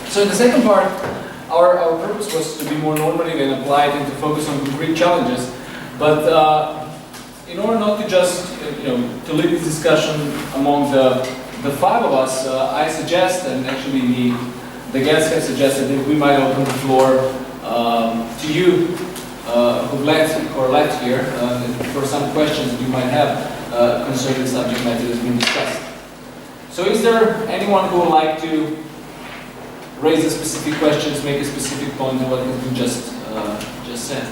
So in the second part, our purpose was to be more normative and applied and to focus on concrete challenges. But in order not to just, to lead this discussion among the five of us, I suggest, and actually the guests have suggested, that we might open the floor to you who've left here for some questions that you might have concerning the subject matter that's been discussed. So is there anyone who would like to raise a specific questions, make a specific point on what has been just said?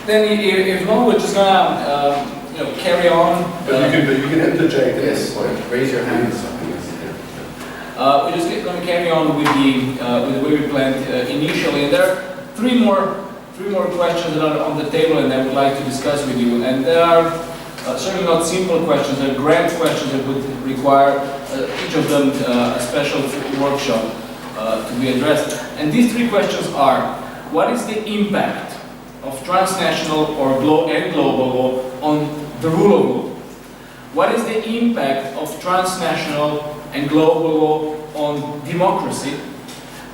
Then if not, we're just gonna carry on. But you can interject at this point. Raise your hand. We're just going to carry on with the way we planned initially, and there are three more questions that are on the table, and I would like to discuss with you. And there are certainly not simple questions; they're grand questions that would require each of them a special workshop to be addressed. And these three questions are: what is the impact of transnational or global law on the rule of law? What is the impact of transnational and global law on democracy?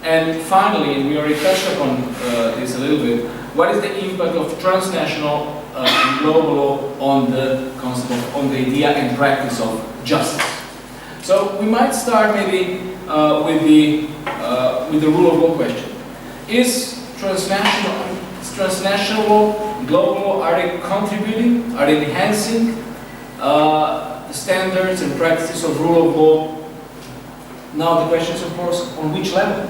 And finally, and we already touched upon this a little bit, what is the impact of transnational and global law on the concept on the idea and practice of justice? So we might start maybe with the rule of law question. Is transnational law, global law, are they contributing? Are they enhancing the standards and practices of rule of law? Now the question is, of course, on which level?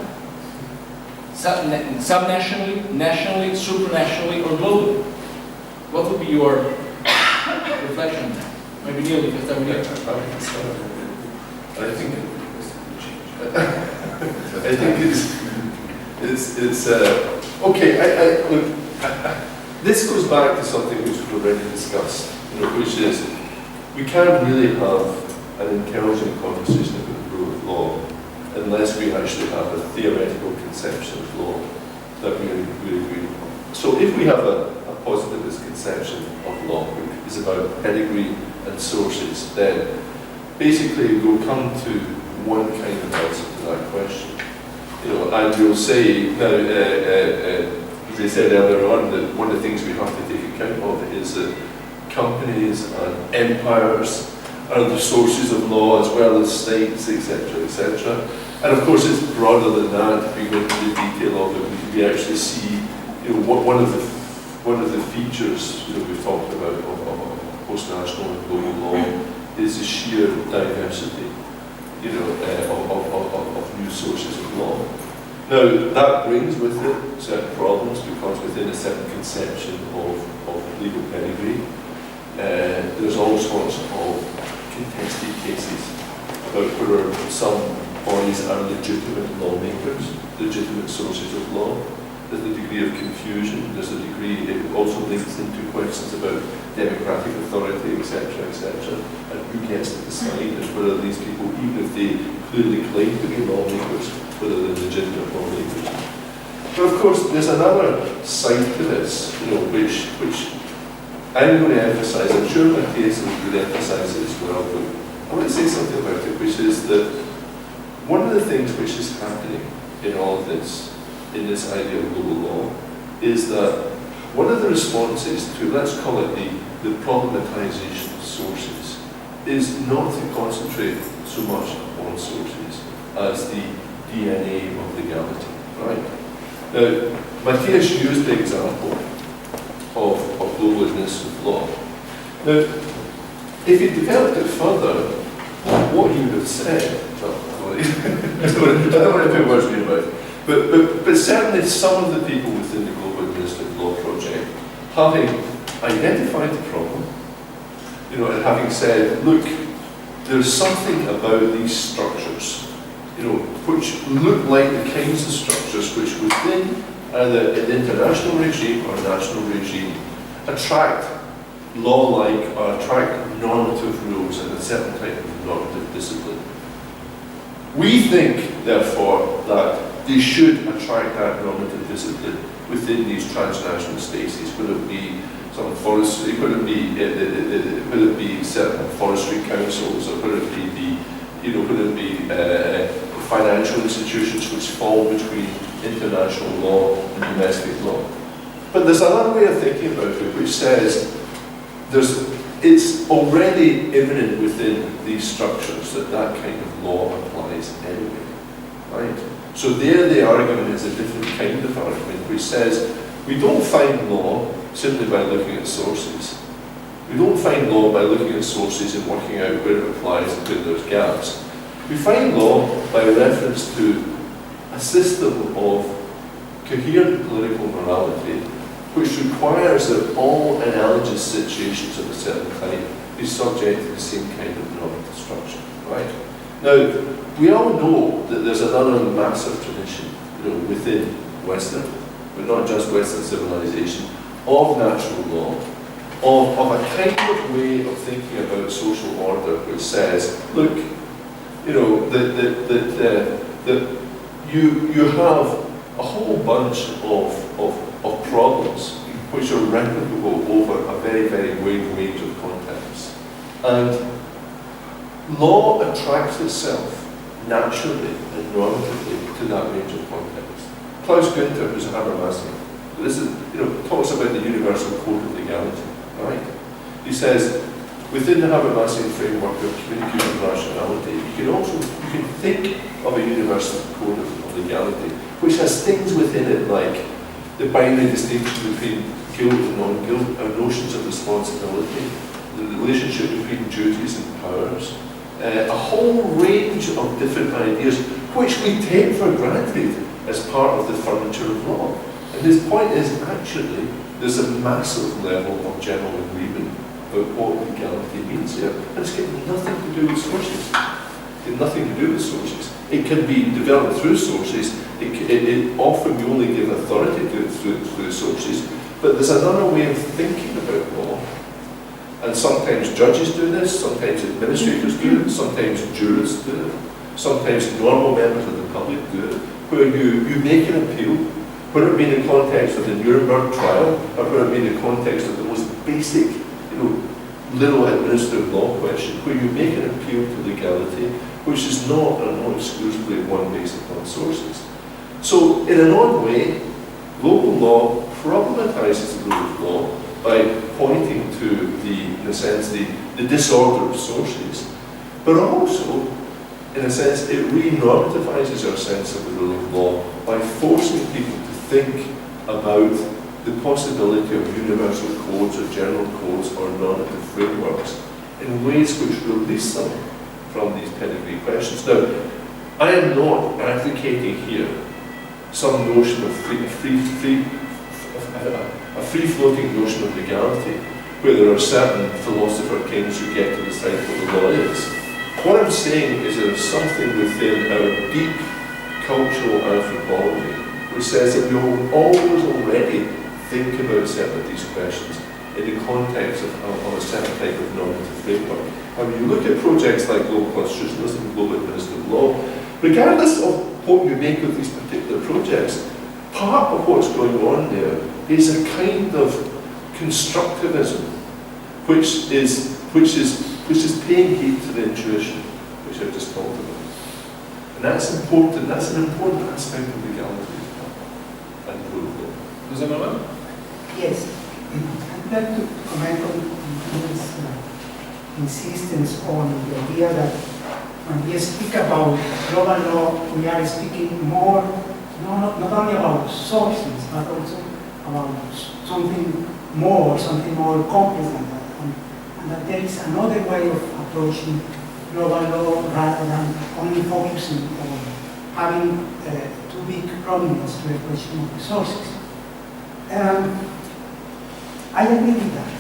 Subnationally, nationally, supranationally, or globally? What would be your reflection on that? Maybe Neil, you can start with you. I think it's okay. Look, this goes back to something which we've already discussed, which is we can't really have an intelligent conversation about the rule of law unless we actually have a theoretical conception of law that we agree upon. So if we have a positivist conception of law, which is about pedigree and sources, then basically we'll come to one kind of answer to that question. And we'll say, now, as I said earlier on, that one of the things we have to take account of is that companies and empires are the sources of law as well as states, etc., etc. And of course, it's broader than that. If we go into the detail of it, we actually see, one of the features we've talked about of post-national and global law is the sheer diversity, of new sources of law. Now, that brings with it certain problems because within a certain conception of legal pedigree, there's all sorts of contested cases about whether some bodies are legitimate lawmakers, legitimate sources of law. There's a degree of confusion, there's a degree, it also links into questions about democratic authority, etc., etc., and who gets to decide as whether these people, even if they clearly claim to be lawmakers, whether they're legitimate lawmakers. But of course, there's another side to this, which I'm going to emphasize. I'm sure Matthias would emphasize it as well, but I want to say something about it, which is that one of the things which is happening in all of this, in this idea of global law, is that one of the responses to, let's call it the problematization of sources, is not to concentrate so much on sources as the DNA of legality, right? Now, Matthias used the example of global administrative law. Now, if you developed it further, what he would have said, I don't want to put words in your mouth, but certainly some of the people within the Global Administrative Law Project, having identified the problem, and having said, look, there's something about these structures, which look like the kinds of structures which within either an international regime or a national regime attract law-like or attract normative rules and a certain type of normative discipline. We think, therefore, that they should attract that normative discipline within these transnational spaces, whether it be some forestry, whether it be certain forestry councils, or whether it be financial institutions which fall between international law and domestic law. But there's another way of thinking about it, which says it's already imminent within these structures that kind of law applies anyway, right? So there the argument is a different kind of argument, which says we don't find law simply by looking at sources. We don't find law by looking at sources and working out where it applies and where there's gaps. We find law by reference to a system of coherent political morality which requires that all analogous situations of a certain type be subject to the same kind of normative structure, right? Now, we all know that there's another massive tradition, within Western, but not just Western civilization, of natural law, of a kind of way of thinking about social order which says, look, that you have a whole bunch of problems which are replicable over a very, very wide range of contexts. And law attracts itself naturally and normatively to that range of contexts. Klaus Günther, who's a Habermasian, talks about the universal code of legality, right? He says, within the Habermasian framework of communicative rationality, you can think of a universal code of legality, which has things within it like the binary distinction between guilt and non-guilt, our notions of responsibility, the relationship between duties and powers, a whole range of different ideas which we take for granted as part of the furniture of law. And his point is actually there's a massive level of general agreement about what legality means here, and it's got nothing to do with sources. It can be developed through sources. It often we only give authority to it through sources, but there's another way of thinking about law. And sometimes judges do this, sometimes administrators do it, sometimes jurists do it, sometimes normal members of the public do it, where you make an appeal, whether it be in the context of the Nuremberg trial, or whether it be in the context of the most basic, little administrative law question, where you make an appeal to legality, which is not exclusively one based upon sources. So, in an odd way, local law problematizes the rule of law by pointing to the disorder of sources, but also, in a sense, it re-normativizes our sense of the rule of law by forcing people to think about the possibility of universal codes or general codes or normative frameworks in ways which release them from these pedigree questions. Now, I am not advocating here some notion of a free-floating notion of legality, where there are certain philosopher kings who get to decide what the law is. What I'm saying is there's something within our deep cultural anthropology which says that we will always already think about certain of these questions in the context of a certain type of normative framework. And when you look at projects like global constitutionalism and global administrative law, regardless of what you make of these particular projects, part of what's going on there is a kind of constructivism which is paying heed to the intuition which I've just talked about. And that's important, that's an important aspect of legality and the rule of law. Does anyone know? Yes. I'd like to comment on his insistence on the idea that when we speak about global law, we are speaking more, not only about sources, but also about something more complex than that. And that there is another way of approaching global law rather than only focusing on having too big prominence to the question of resources. I agree with that.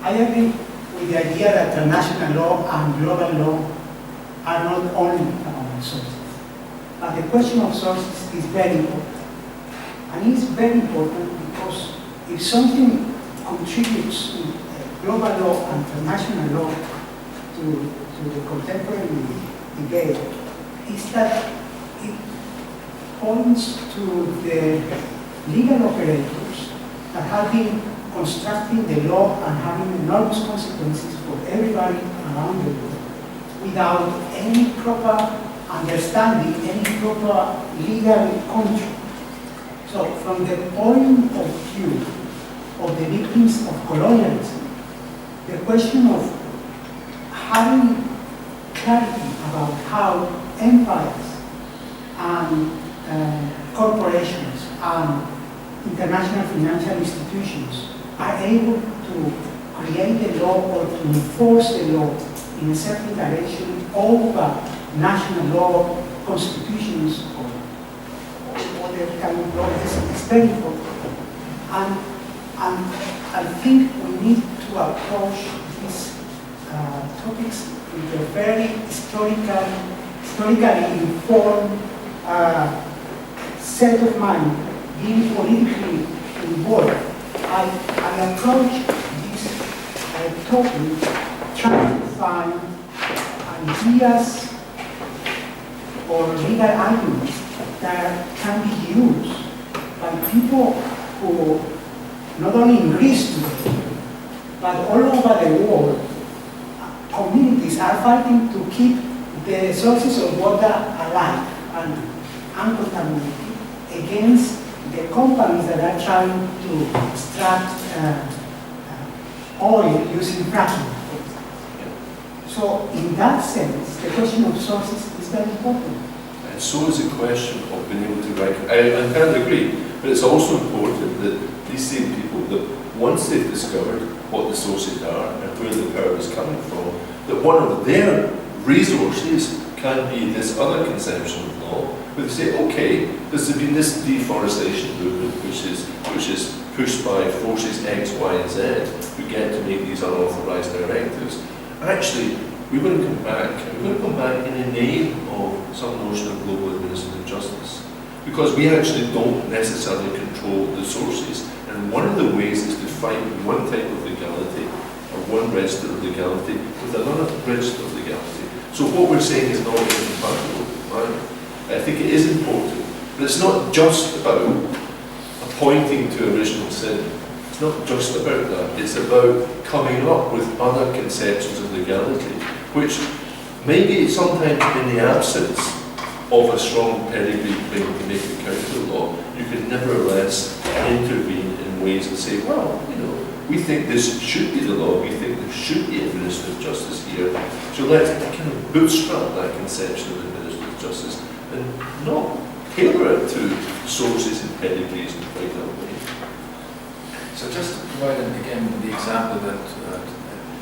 I agree with the idea that international law and global law are not only about resources. But the question of sources is very important. And it's very important because if something contributes to global law and international law to the contemporary debate, is that it points to the legal operators that have been constructing the law and having enormous consequences for everybody around the world without any proper understanding, any proper legal control. So from the point of view of the victims of colonialism, the question of having clarity about how empires and corporations and international financial institutions are able to create a law or to enforce the law in a certain direction over national law, constitutions, or whatever kind of law. This is very important. And I think we need to approach these topics with a very historically informed set of mind, being politically involved. I approach this topic trying to find ideas or legal arguments that can be used by people who, not only in Greece today, but all over the world, communities are fighting to keep the sources of water alive and uncontaminated against the companies that are trying to extract oil using fracking. So in that sense, the question of sources is very important. And so is the question of being able to recognize. I entirely agree, but it's also important that these same people, that once they've discovered what the sources are and where the power is coming from, that one of their resources can be this other conception of law, where they say, okay, there's been this deforestation movement which is pushed by forces X, Y, and Z who get to make these unauthorized directives. Actually, we're going to come back in the name of some notion of global administrative justice. Because we actually don't necessarily control the sources. And one of the ways is to fight one type of legality, or one register of legality, with another register of legality. So what we're saying is not incompatible, right? I think it is important. But it's not just about pointing to original sin. It's not just about that. It's about coming up with other conceptions of legality, which maybe sometimes in the absence of a strong pedigree claim to make it counter law, you can nevertheless intervene in ways and say, well, you know, we think this should be the law, we think there should be administrative justice here, so let's kind of bootstrap that conception of administrative justice and not tailor it to sources and pedigrees and fight that way. So just to provide again the example that,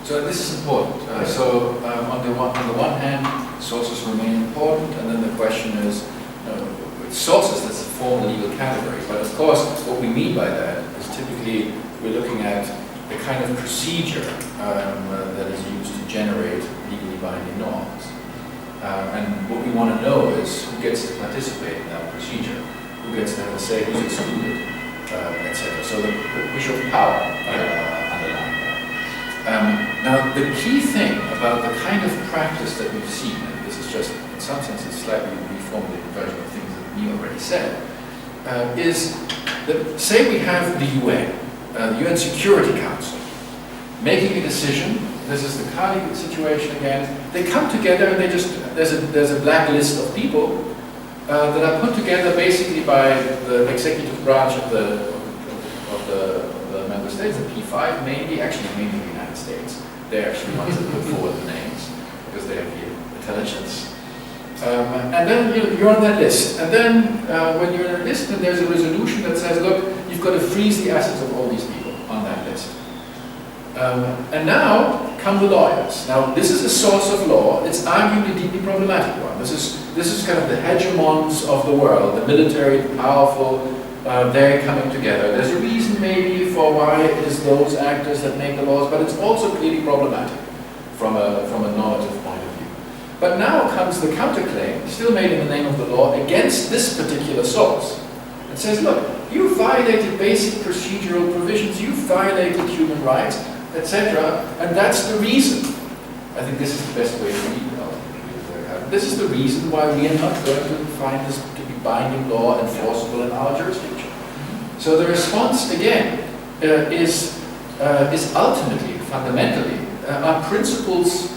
so this is important. So on the one hand, sources remain important, and then the question is, sources, that's a formal legal category, but of course what we mean by that is typically we're looking at the kind of procedure that is used to generate legally binding norms. And what we want to know is who gets to participate in that procedure, who gets to have a say, who's excluded, etc. So the issue of power underlying that. Now, the key thing about the kind of practice that we've seen, and this is just in some sense a slightly reformulated version of things that Neil already said, is that say we have the UN Security Council, making a decision. This is the Kali situation again. They come together and there's a black list of people that are put together basically by the executive branch of the member states, the P5 mainly the United States. They're actually ones that put forward the names because they have the intelligence. And then you're on that list. And then when you're on a list, then there's a resolution that says, look, you've got to freeze the assets of all these people on that list. And now come the lawyers. Now this is a source of law. It's arguably a deeply problematic one. This is kind of the hegemons of the world, the military, the powerful. They're coming together. There's a reason maybe for why it is those actors that make the laws, but it's also clearly problematic from a normative point of view. But now comes the counterclaim, still made in the name of the law, against this particular source. It says, look, you violated basic procedural provisions, you violated human rights, etc. And that's the reason. I think this is the best way to read it. This is the reason why we are not going to find this to be binding law enforceable in our jurisdiction. So the response again is is ultimately, fundamentally, are principles,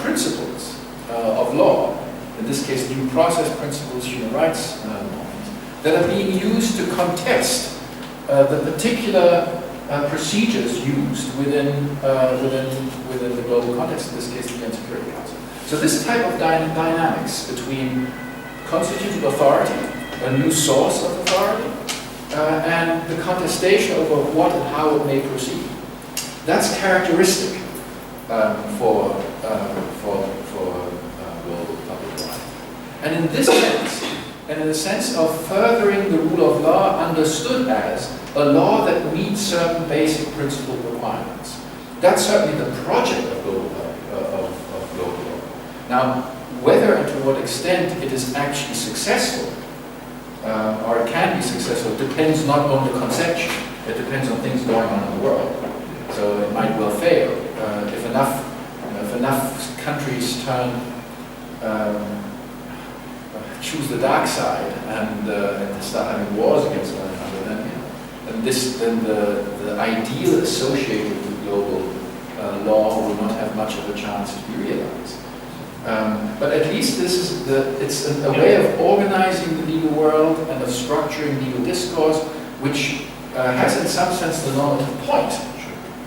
principles of law. In this case, due process principles, human rights norms, that are being used to contest the particular procedures used within the global context, in this case, the UN Security Council. So this type of dynamics between constituted authority, a new source of authority, and the contestation over what and how it may proceed, that's characteristic for global public life. And in this sense, and in the sense of furthering the rule of law understood as a law that meets certain basic principle requirements. That's certainly the project of global law. Now, whether and to what extent it is actually successful, or it can be successful, depends not on the conception, it depends on things going on in the world. So it might well fail. If enough countries choose the dark side and start having wars against one another, then the ideal associated with global law will not have much of a chance to be realized. But at least it's a way of organizing the legal world and of structuring legal discourse, which has in some sense the normative point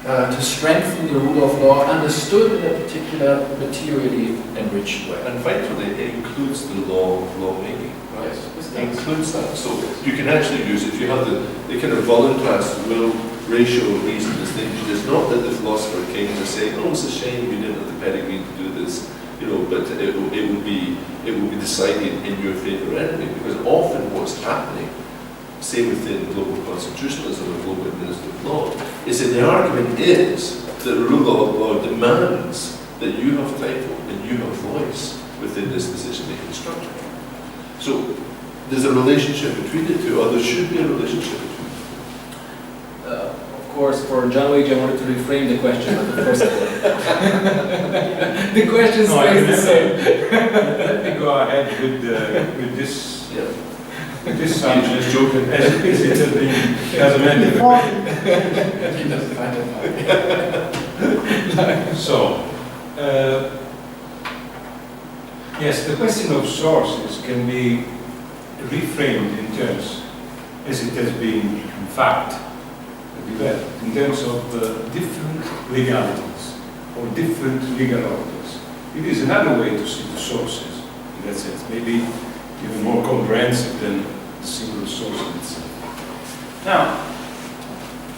to strengthen the rule of law understood in a particular materially enriched way. And finally, it includes the law of lawmaking. Right? Yes, It includes that. So you can actually use, if you have the kind of voluntas will ratio of reason distinction, it's not that the philosopher kings are saying, oh, it's a shame we didn't have the pedigree to do this, but it will be decided in your favor anyway, because often what's happening, say within global constitutionalism or global administrative law, is that the argument is that the rule of law demands that you have title and you have voice within this decision-making structure. So there's a relationship between the two, or there should be a relationship between the two. Of course, for John Luigi, I wanted to reframe the question of the first one. The question stays the same. Let me go ahead with this. Yeah. With this subject, as it has been amended. He doesn't find it. So, yes, the question of sources can be reframed in terms, as it has been in fact developed, in terms of different legalities or different legal orders. It is another way to see the sources, in that sense, maybe even more comprehensive than the single source in itself. Now,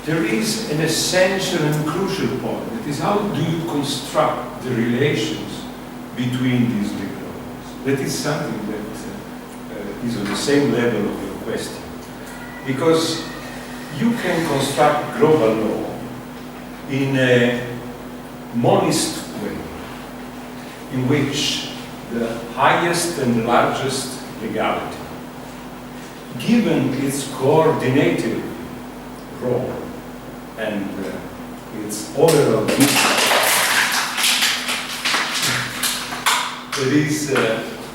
there is an essential and crucial point. That is, how do you construct the relations between these legal orders? That is something that is on the same level of your question. Because you can construct global law in a monist way, in which the highest and largest legality, given its coordinated role and its overall it is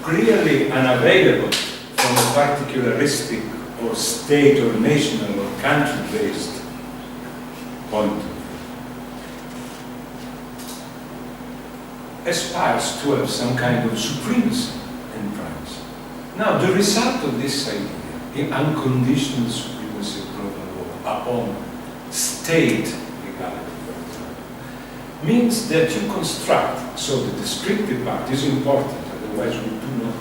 clearly unavailable from a particularistic or state or national or country-based point of view, aspires to have some kind of supremacy and primacy. Now, the result of this idea, in unconditional supremacy of global law upon state legality, for example, means that you construct, so the descriptive part is important, otherwise we do not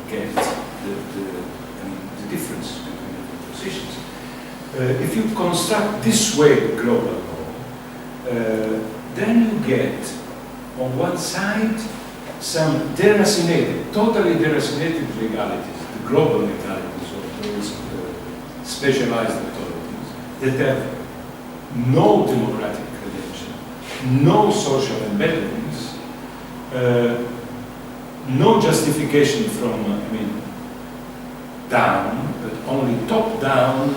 get the difference between the positions. If you construct this way global law, then you get, on one side, some deracinated, totally deracinated legalities, the global legalities of those specialized authorities that have no democratic credential, no social embeddedness, no justification from, down, but only top-down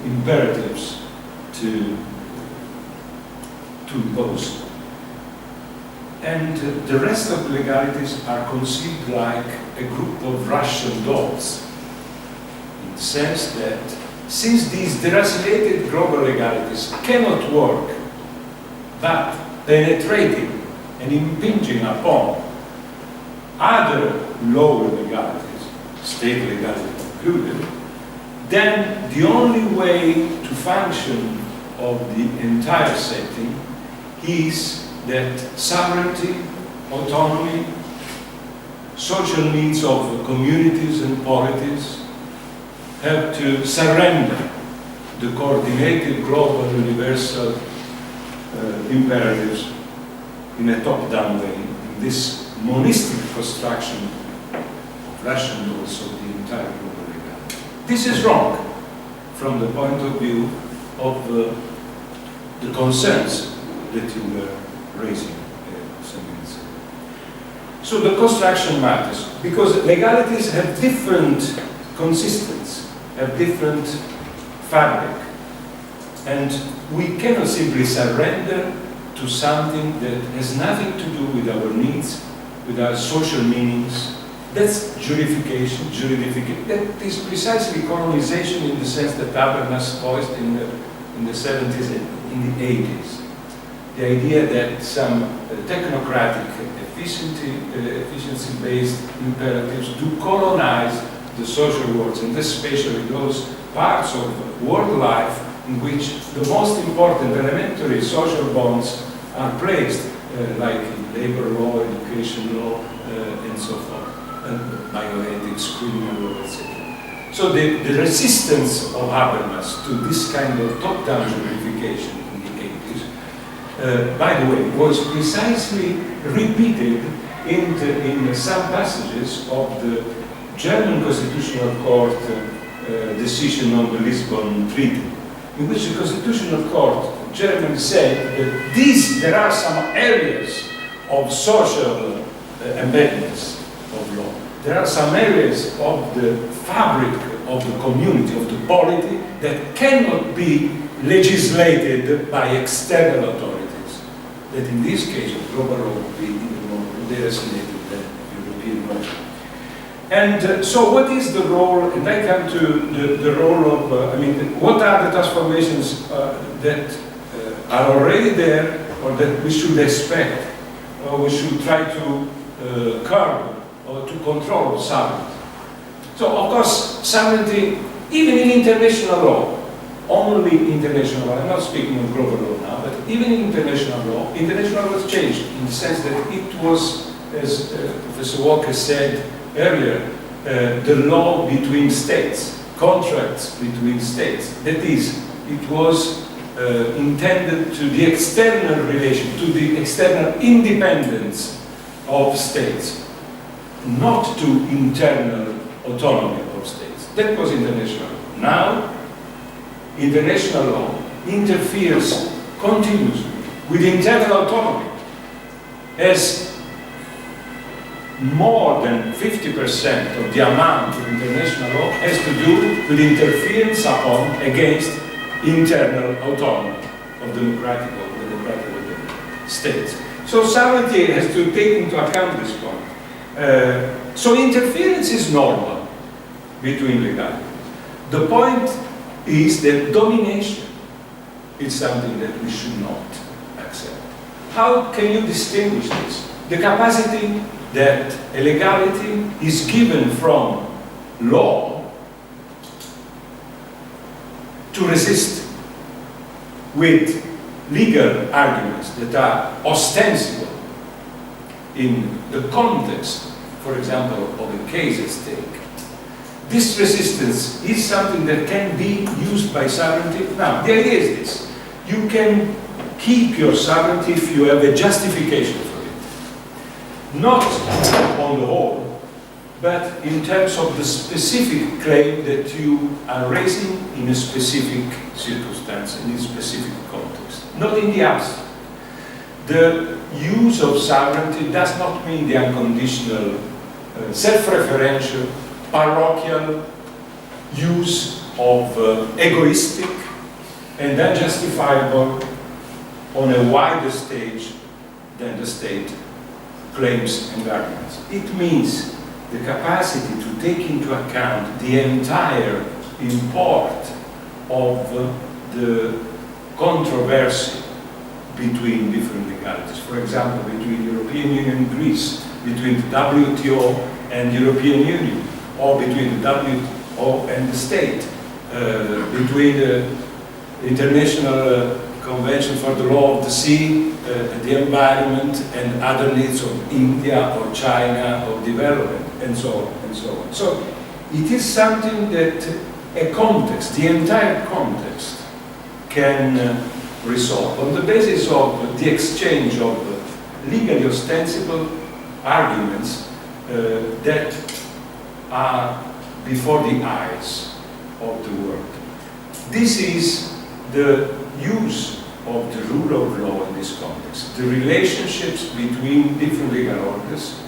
imperatives to impose. And the rest of the legalities are conceived like a group of Russian dolls, in the sense that since these deracinated global legalities cannot work, but penetrating and impinging upon other lower legalities, state legality included, then the only way to function of the entire setting is that sovereignty, autonomy, social needs of communities and polities have to surrender the coordinated global universal imperatives in a top-down way, in this monistic construction of Russian laws of the entire global legality. This is wrong from the point of view of the concerns that you were raising some minutes ago. So the construction matters, because legalities have different consistency, have different fabric, and we cannot simply surrender to something that has nothing to do with our needs, with our social meanings. That's juridification. That is precisely colonization in the sense that Habermas voiced in the 70s and in the 80s. The idea that some technocratic, efficiency-based imperatives do colonize the social worlds, and especially those parts of world life in which the most important elementary social bonds are placed, like labor law, education law, and so forth, and bioethics, criminal law, etc. So the resistance of Habermas to this kind of top-down juridification in the 80s, by the way, was precisely repeated in some passages of the German Constitutional Court decision on the Lisbon Treaty, in which the Constitutional Court Germany said that there are some areas of social embeddedness of law. There are some areas of the fabric of the community, of the polity, that cannot be legislated by external authorities. That in this case of global law would be even more designated than European law. And so what is the role, and I come to the role of, what are the transformations that are already there, or that we should expect, or we should try to curb, or to control sovereignty. So of course, sovereignty, even in international law, only international law, I'm not speaking of global law now, but even in international law has changed in the sense that it was, as Professor Walker said earlier, the law between states, contracts between states. That is, it was intended to the external relation, to the external independence of states, not to internal autonomy of states. That was international law. Now, international law interferes continuously with internal autonomy, as more than 50% of the amount of international law has to do with interference upon against internal autonomy of democratic states. So sovereignty has to take into account this point. So interference is normal between legalities. The point is that domination is something that we should not accept. How can you distinguish this? The capacity that a legality is given from law to resist with legal arguments that are ostensible in the context, for example, of a case at stake. This resistance is something that can be used by sovereignty. Now, the idea is this: you can keep your sovereignty if you have a justification for it. Not on the whole, but in terms of the specific claim that you are raising in a specific circumstance, in a specific context. Not in the abstract. The use of sovereignty does not mean the unconditional, self-referential, parochial use of egoistic and unjustifiable on a wider stage than the state claims and arguments. It means the capacity to take into account the entire import of the controversy between different legalities. For example, between European Union and Greece, between the WTO and European Union, or between the WTO and the state, between the International Convention for the Law of the Sea, the environment, and other needs of India or China or development, and so on and so on. So it is something that a context, the entire context, can resolve on the basis of the exchange of legally ostensible arguments that are before the eyes of the world. This is the use of the rule of law in this context, the relationships between different legal orders,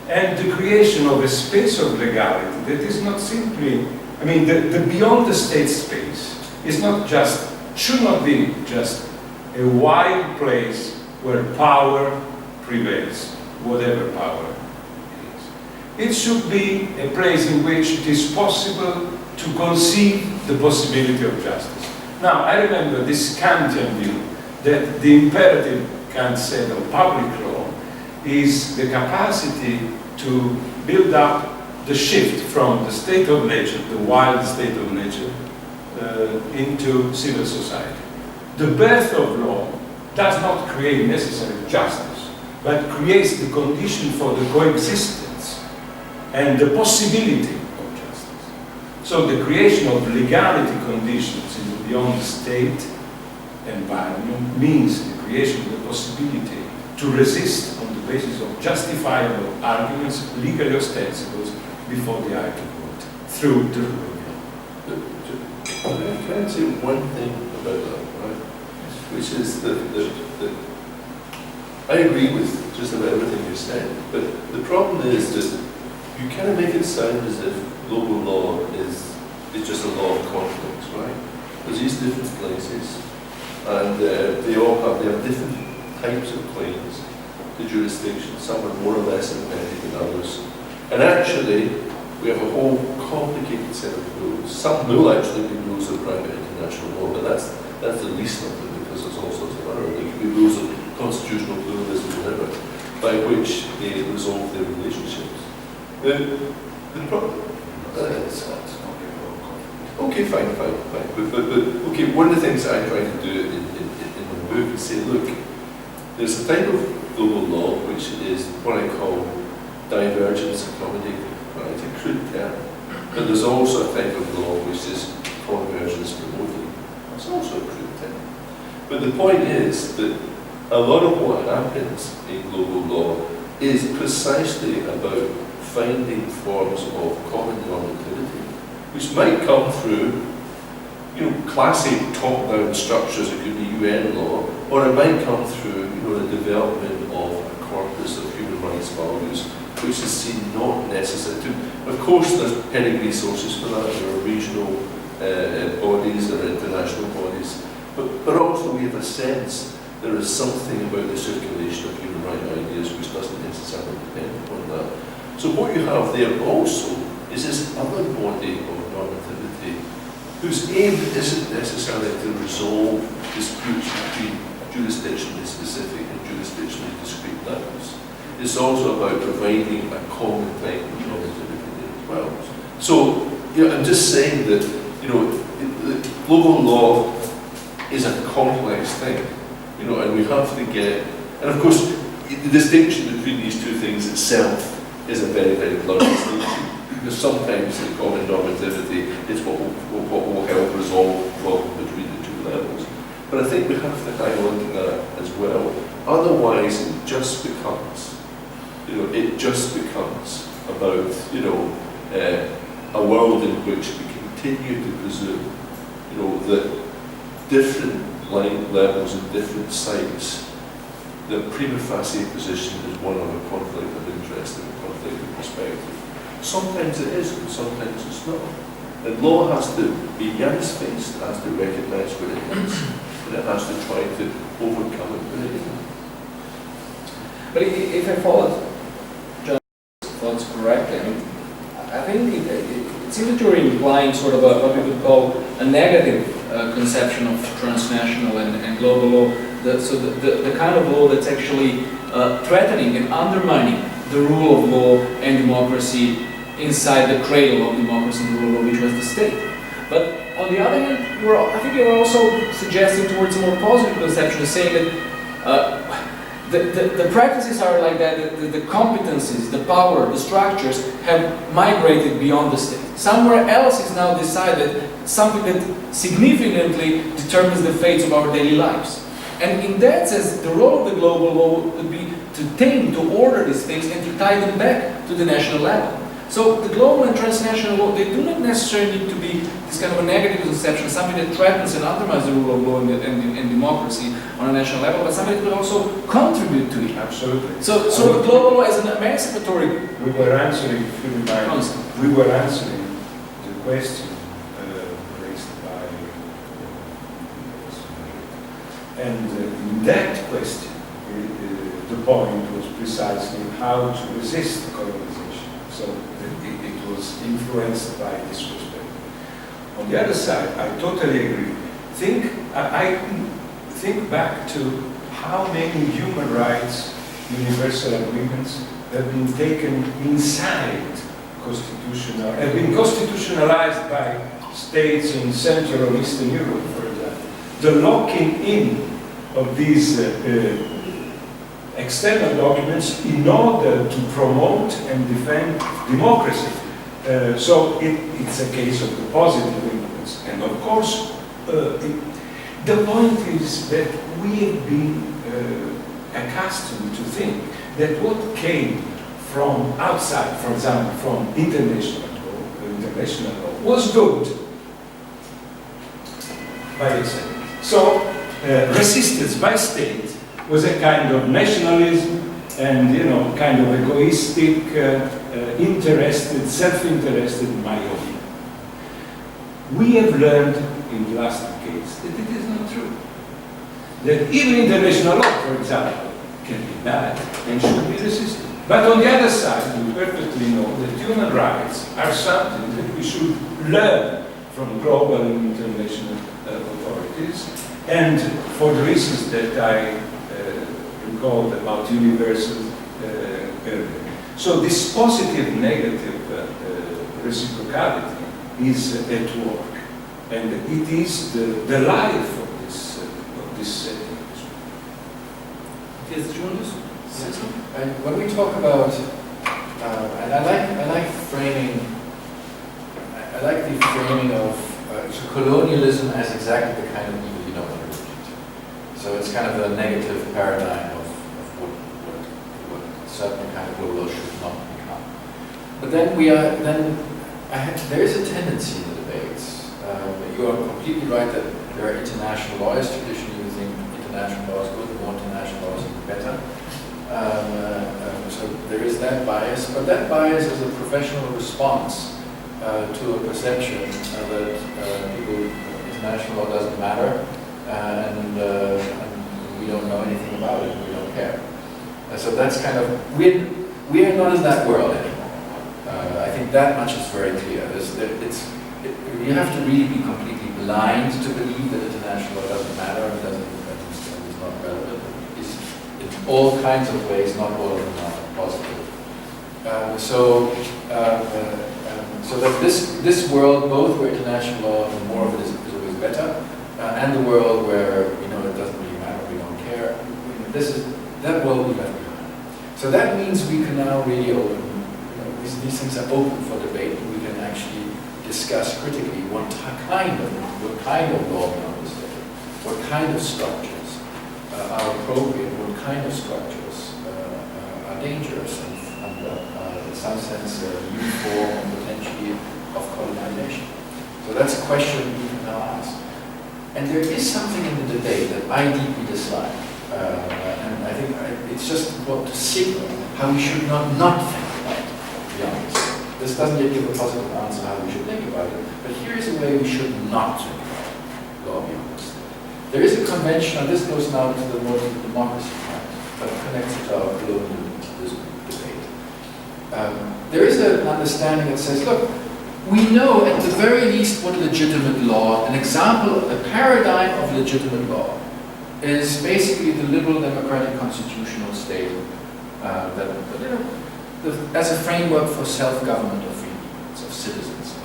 and the creation of a space of legality that is not simply, I mean, the beyond the state space is not just, should not be just a wide place where power prevails, whatever power it is. It should be a place in which it is possible to conceive the possibility of justice. Now, I remember this Kantian view that the imperative, Kant said, of public law is the capacity to build up the shift from the state of nature, the wild state of nature, into civil society. The birth of law does not create necessary justice, but creates the condition for the coexistence and the possibility of justice. So the creation of legality conditions in the beyond the state environment means the creation of the possibility to resist on the basis of justifiable arguments, legally ostensible, before the eye of the court, through the rule of law. Can I say one thing about that, right? Which is that I agree with just about everything you said, but the problem is that you kind of make it sound as if global law is just a law of conflicts, right? There's these different places, and they have different types of claims to jurisdiction. Some are more or less embedded than others. And actually, we have a whole complicated set of rules. Some will actually be rules of private international law, but that's the least of them, because there's all sorts of other. There could be rules of constitutional pluralism, whatever, by which they resolve their relationships. The problem. Okay, fine. But okay, one of the things I try to do in my book is say, look, there's a type of global law which is what I call divergence accommodating, right? It's a crude term. But there's also a type of law which is convergence promoting. That's also a crude term. But the point is that a lot of what happens in global law is precisely about finding forms of common normativity, which might come through, classic top-down structures. It could be UN law, or it might come through, the development of a corpus of human rights values, which is seen not necessary to. Of course, there's pedigree sources for that. There are regional bodies, there are international bodies, but also we have a sense there is something about the circulation of human rights ideas which doesn't necessarily depend upon that. So what you have there also is this other body of normativity whose aim isn't necessarily to resolve disputes between jurisdictionally specific and jurisdictionally discrete levels. It's also about providing a common type of normativity there as well. So, I'm just saying that, global law is a complex thing, and we have to get, and of course, the distinction between these two things itself is a very, very blurry distinction, because sometimes the common normativity is what will help resolve the problem between the two levels. But I think we have to hang on to that as well. Otherwise, it just becomes about, a world in which we continue to presume, that different levels and different sites, the prima facie position is one of a conflict of interest and a conflict of perspective. Sometimes it is, and sometimes it's not. And law has to be yes-faced, it has to recognise what it is, and it has to try to overcome it when it isn't. But if I followed John's thoughts correctly, I think it seems that you're implying sort of what we could call a negative conception of transnational and global law. The kind of law that's actually threatening and undermining the rule of law and democracy inside the cradle of democracy and rule of law, which was the state. But on the other hand, I think you were also suggesting towards a more positive conception, saying that the practices are like that, the competencies, the power, the structures have migrated beyond the state. Somewhere else is now decided something that significantly determines the fates of our daily lives. And in that sense, the role of the global law would be to tame, to order these things and to tie them back to the national level. So the global and transnational law, they do not necessarily need to be this kind of a negative conception, something that threatens and undermines the rule of law and democracy on a national level, but something that will also contribute to it. Absolutely. So the global law as an emancipatory We were answering, if you remind, concept. we were answering the question raised by and in that question, the point was precisely how to resist colonization. So it was influenced by this perspective. On the other side, I totally agree. I think back to how many human rights universal agreements have been taken inside have been constitutionalized by states in Central or Eastern Europe, for example. The locking in of these external documents in order to promote and defend democracy. So it's a case of the positive influence. And of course, the point is that we have been accustomed to think that what came from outside, for example, from international law, was good by itself. So resistance by state was a kind of nationalism and, kind of egoistic, interested, self-interested myopia. We have learned in the last decades that it is not true. That even international law, for example, can be bad and should be resisted. But on the other side, we perfectly know that human rights are something that we should learn from global and international authorities. And for the reasons that I recalled about universal earlier. So this positive, negative reciprocality is at work. And it is the life of this setting. Yes, Julius? And when we talk about, and I like framing, I like the framing of so colonialism as exactly the kind of evil you don't want to repeat. So it's kind of a negative paradigm of what certain kind of global should not become. But then there is a tendency in the debates. You are completely right that there are international lawyers. Traditionally, you think international law is good, more international law is better. So there is that bias, but that bias is a professional response to a perception that international law doesn't matter, and we don't know anything about it, we don't care. So that's kind of, we are not in that world anymore. I think that much is very clear. You have to really be completely blind to believe that international law doesn't matter and is not relevant. In all kinds of ways, not all of them are positive. So that this world, both where international law and more of it is always better, and the world where it doesn't really matter, we don't care. That world we left behind. So that means we can now really open. These things are open for debate, and we can actually discuss critically what kind of law we understand, what kind of structures are appropriate, what kind of structures are dangerous and in some sense a new form potentially of colonization. So that's a question we can now ask. And there is something in the debate that I deeply dislike, and I think it's just about to signal how we should not think about it, to be honest. This doesn't yet give a positive answer how we should think about it, but here is a way we should not think about it, law beyond this. There is a convention, and this goes now to the more democracy part, but connects it to our colonialism debate. There is an understanding that says, look, we know at the very least what legitimate law, an example, a paradigm of legitimate law, is basically the liberal democratic constitutional state as a framework for self-government of free peoples, of citizens.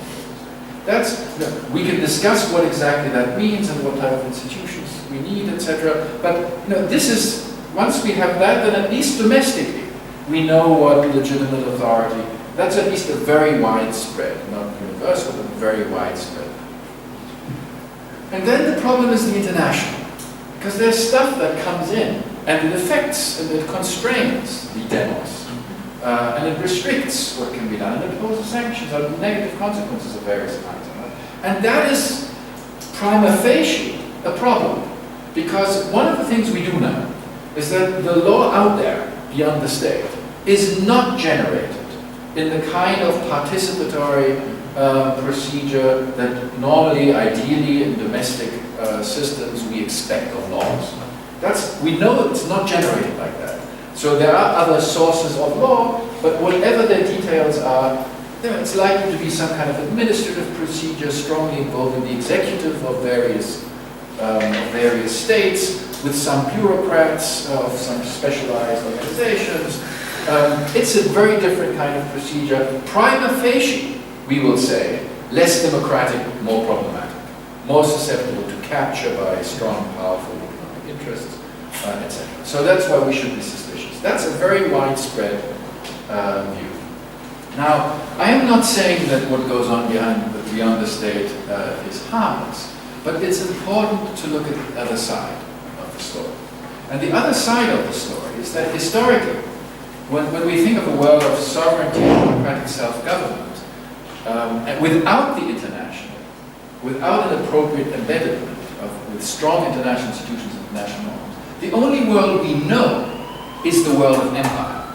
We can discuss what exactly that means and what type of institutions we need, etc. But this is, once we have that, then at least domestically, we know what legitimate authority. That's at least a very widespread, not universal, but very widespread. And then the problem is the international. Because there's stuff that comes in, and it affects, and it constrains the demos. And it restricts what can be done, and it imposes sanctions or negative consequences of various kinds. And that is prima facie a problem. Because one of the things we do know is that the law out there, beyond the state, is not generated in the kind of participatory procedure that normally, ideally, in domestic systems we expect of laws. We know it's not generated like that. So there are other sources of law, but whatever their details are, it's likely to be some kind of administrative procedure strongly involving the executive of various states, with some bureaucrats of some specialized organizations. It's a very different kind of procedure. Prima facie, we will say, less democratic, more problematic, more susceptible to capture by strong, powerful economic interests, etc. So that's why we should be suspicious. That's a very widespread view. Now, I am not saying that what goes on beyond the state is harmless, but it's important to look at the other side of the story. And the other side of the story is that historically, when we think of a world of sovereignty and democratic self-government, without the international, without an appropriate embedment with strong international institutions and international norms, the only world we know is the world of empire.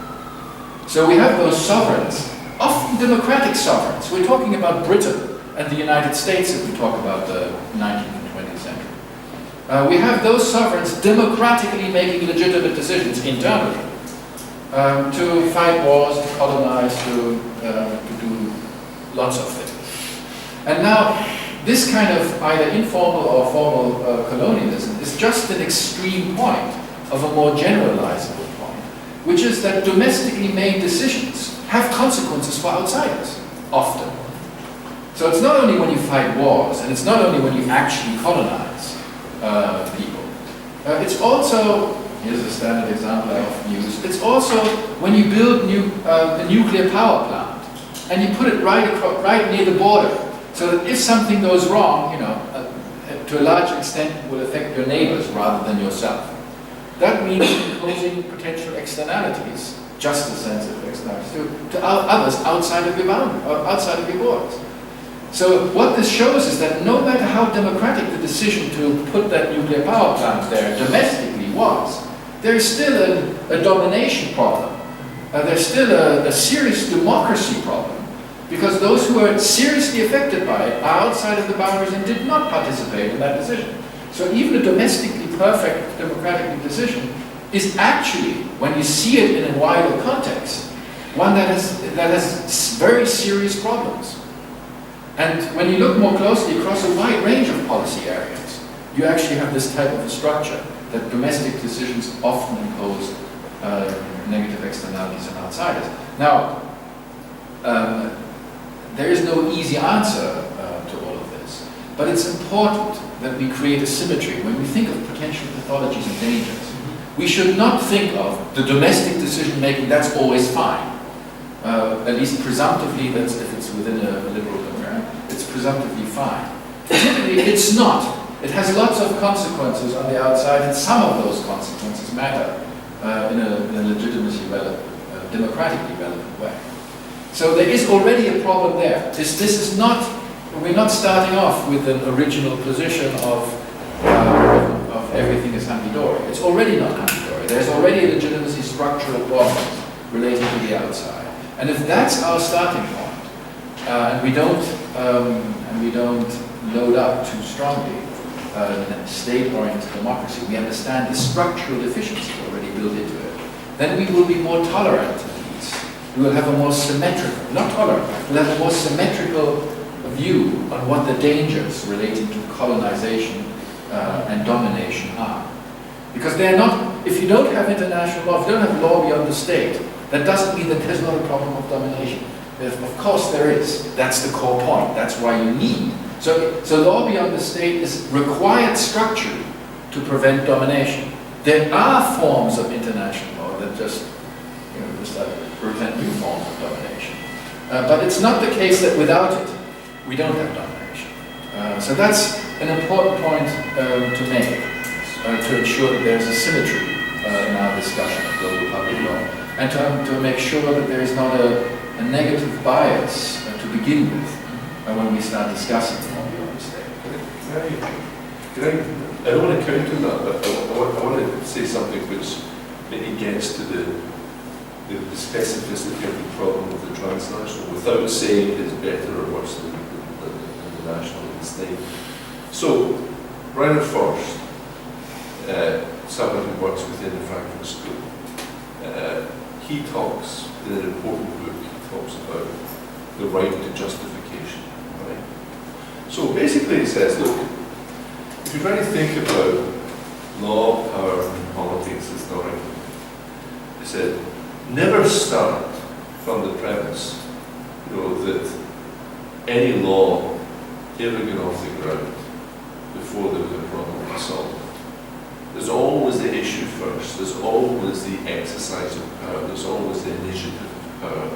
So we have those sovereigns, often democratic sovereigns. We're talking about Britain and the United States if we talk about the 19th and 20th century. We have those sovereigns democratically making legitimate decisions internally to fight wars, to colonize, to do lots of things. And now, this kind of either informal or formal colonialism is just an extreme point of a more generalizable point, which is that domestically made decisions have consequences for outsiders, often. So it's not only when you fight wars, and it's not only when you actually colonize people. It's also, here's a standard example I often use, it's also when you build a nuclear power plant, and you put it right near the border, so that if something goes wrong, to a large extent it will affect your neighbors rather than yourself. That means imposing potential externalities, just as sensitive externalities, to others outside of your boundary, outside of your borders. So what this shows is that no matter how democratic the decision to put that nuclear power plant there domestically was, there is still a domination problem. There's still a serious democracy problem, because those who are seriously affected by it are outside of the boundaries and did not participate in that decision. So even a domestically perfect democratic decision is actually, when you see it in a wider context, one that has very serious problems. And when you look more closely across a wide range of policy areas, you actually have this type of a structure that domestic decisions often impose negative externalities on outsiders. Now, there is no easy answer to all of this, but it's important that we create a symmetry when we think of potential pathologies and dangers. We should not think of the domestic decision-making, that's always fine. At least presumptively, that's if it's within a liberal democracy, it's presumptively fine. Typically, it's not. It has lots of consequences on the outside, and some of those consequences matter in a legitimacy relevant, democratically relevant way. So there is already a problem there. This is not, we're not starting off with an original position of everything is hunky-dory. It's already not hunky-dory. There's already a legitimacy structural problems related to the outside. And if that's our starting point, and we don't load up too strongly state-oriented democracy, we understand the structural deficiency already built into it, then we will be more tolerant to these. We will have a more symmetrical, not tolerant, we'll have a more symmetrical view on what the dangers relating to colonization and domination are. Because they're not, if you don't have international law, if you don't have law beyond the state, that doesn't mean that there's not a problem of domination. Of course there is. That's the core point. That's why you need. So law beyond the state is required structure to prevent domination. There are forms of international law that just prevent new forms of domination. But it's not the case that without it, we don't have domination. So that's an important point to make, to ensure that there's a symmetry in our discussion of global public law, and to make sure that there is not a negative bias to begin with when we start discussing the law beyond the state. I don't want to counter that, but I want to say something which maybe gets to the specificity of the problem of the transnational, without saying it's better or worse than the national and the state. So, Rainer Forst, someone who works within the Frankfurt School, he talks in an important book, he talks about the right to justification. Right? So basically he says, look, if you're trying to think about law, power, and politics historically, he said, never start from the premise, that any law ever got off the ground before there was a problem to solve. There's always the issue first, there's always the exercise of power, there's always the initiative of power,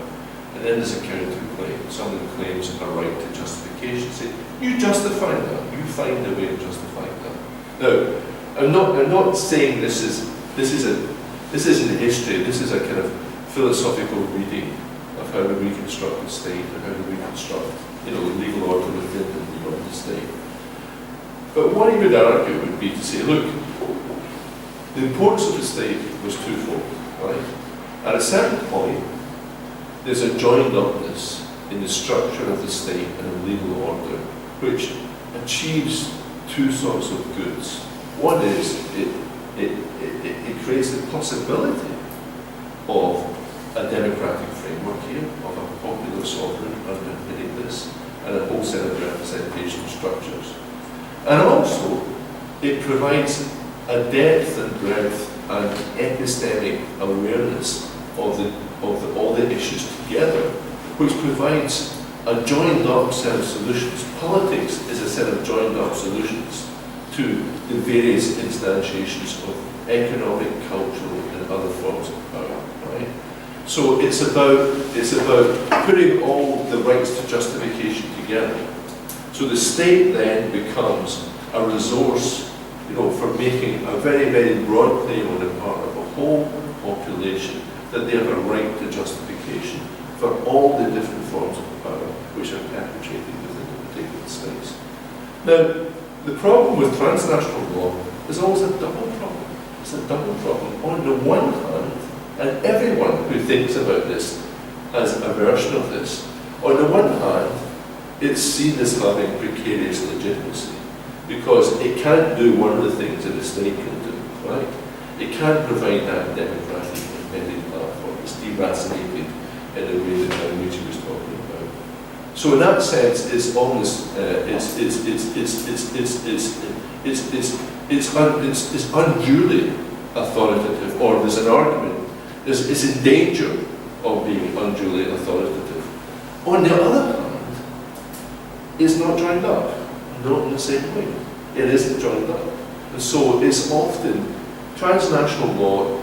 and then there's a counterclaim. Someone claims a right to justification. Say, you justify that, you find a way of justifying that. Now, I'm not saying this isn't history, this is a kind of philosophical reading of how we reconstruct the state, and how we reconstruct, legal order within and beyond the state. But what he would argue would be to say, look, the importance of the state was twofold, right? At a certain point, there's a joined-upness in the structure of the state and a legal order, which achieves two sorts of goods. One is, it creates the possibility of a democratic framework here, of a popular sovereign underpinning this, and a whole set of representation structures. And also, it provides a depth and breadth and epistemic awareness of all the issues together, which provides a joined-up set of solutions. Politics is a set of joined-up solutions to the various instantiations of economic, cultural, and other forms of power. Right? So it's about putting all the rights to justification together. So the state then becomes a resource, for making a very, very broad claim on the part of a whole population that they have a right to justification for all the different forms of power which are perpetrated within a particular space. Now, the problem with transnational law is always a double problem. It's a double problem. On the one hand, and everyone who thinks about this has a version of this, on the one hand, it's seen as having precarious legitimacy, because it can't do one of the things that the state can do, right? It can't provide that democratic independent platform. It's deracinated in a way that Junijski was talking about. So in that sense, it's almost it's unduly authoritative, or there's an argument, it's in danger of being unduly authoritative. On the other hand, it's not joined up. Not in the same way. It isn't joined up. And so it's often, transnational law,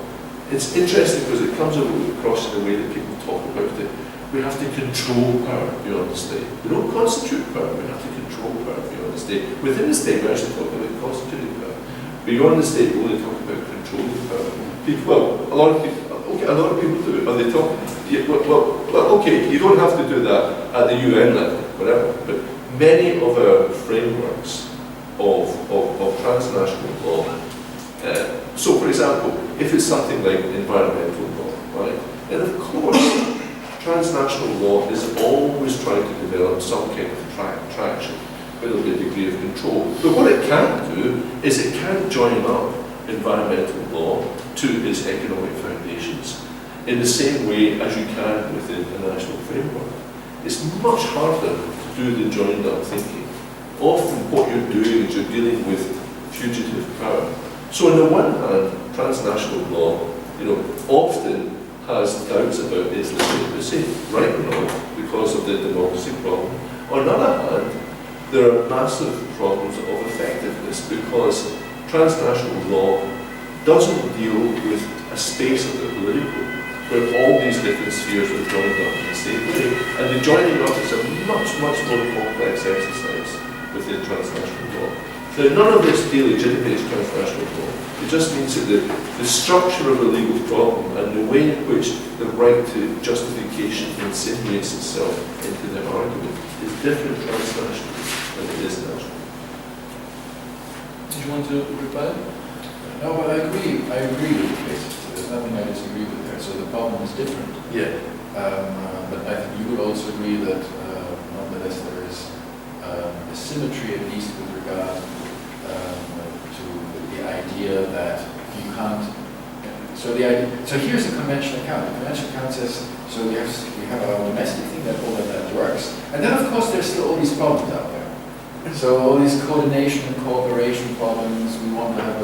it's interesting because it comes across in the way that people talk about it. We have to control power beyond the state. We don't constitute power, we have to control power beyond the state. Within the state, we actually talk about constituting power. Beyond the state, we only talk about controlling power. A lot of people do it. Are they talking? Yeah, well, okay, you don't have to do that at the UN level, whatever. But many of our frameworks of transnational law, so for example, if it's something like environmental law, right, then of course transnational law is always trying to develop some kind of traction with a degree of control. But what it can't do is it can't join up environmental law to its economic foundations in the same way as you can within a national framework. It's much harder to through the joined-up thinking. Often what you're doing is you're dealing with fugitive power. So on the one hand, transnational law, often has doubts about its legitimacy, right or wrong, because of the democracy problem. On the other hand, there are massive problems of effectiveness because transnational law doesn't deal with a space of the political, where all these different spheres are joined up in the same way. And the joining up is a much, much more complex exercise within transnational law. Now, none of this delegitimates transnational law. It just means that the structure of a legal problem and the way in which the right to justification insinuates itself into the argument is different transnationally than it is national. Did you want to reply? No, but I agree with the case. There's nothing I disagree with there. So the problem is different. Yeah. But I think you would also agree that nonetheless there is a symmetry, at least with regard to the idea that you can't. So here's a conventional account. The conventional account says, so we have our domestic thing, that all of that works. And then of course there's still all these problems out there. So all these coordination and cooperation problems, we want to have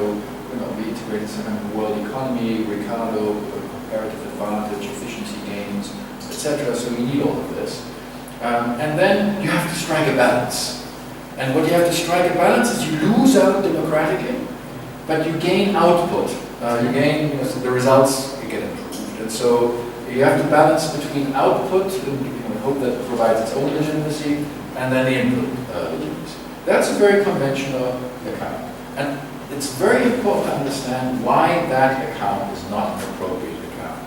be integrated in some kind of world economy, Ricardo, comparative advantage, efficiency gains, etc. So we need all of this. And then you have to strike a balance. And what you have to strike a balance is you lose out democratically, but you gain output. You gain the results get improved. And so you have to balance between output, and hope that it provides its own legitimacy, and then the input legitimacy. That's a very conventional account. And it's very important to understand why that account is not an appropriate account.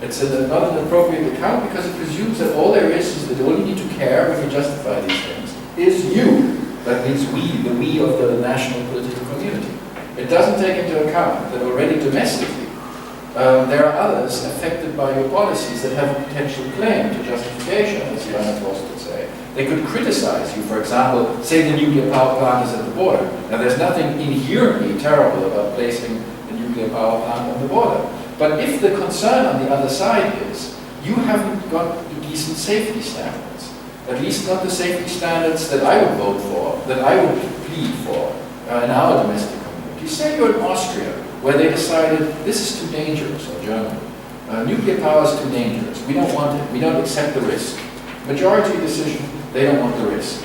It's not an appropriate account because it presumes that all there is that all you need to care when you justify these things is you. That means we, the we of the national political community. It doesn't take into account that already domestically there are others affected by your policies that have a potential claim to justification, as Johannes Voss would say. They could criticize you, for example, say the nuclear power plant is at the border. Now there's nothing inherently terrible about placing the nuclear power plant on the border. But if the concern on the other side is, you haven't got decent safety standards, at least not the safety standards that I would vote for, that I would plead for in our domestic community. Say you're in Austria, where they decided this is too dangerous, or Germany. Nuclear power is too dangerous. We don't want it. We don't accept the risk. Majority decision, they don't want the risk.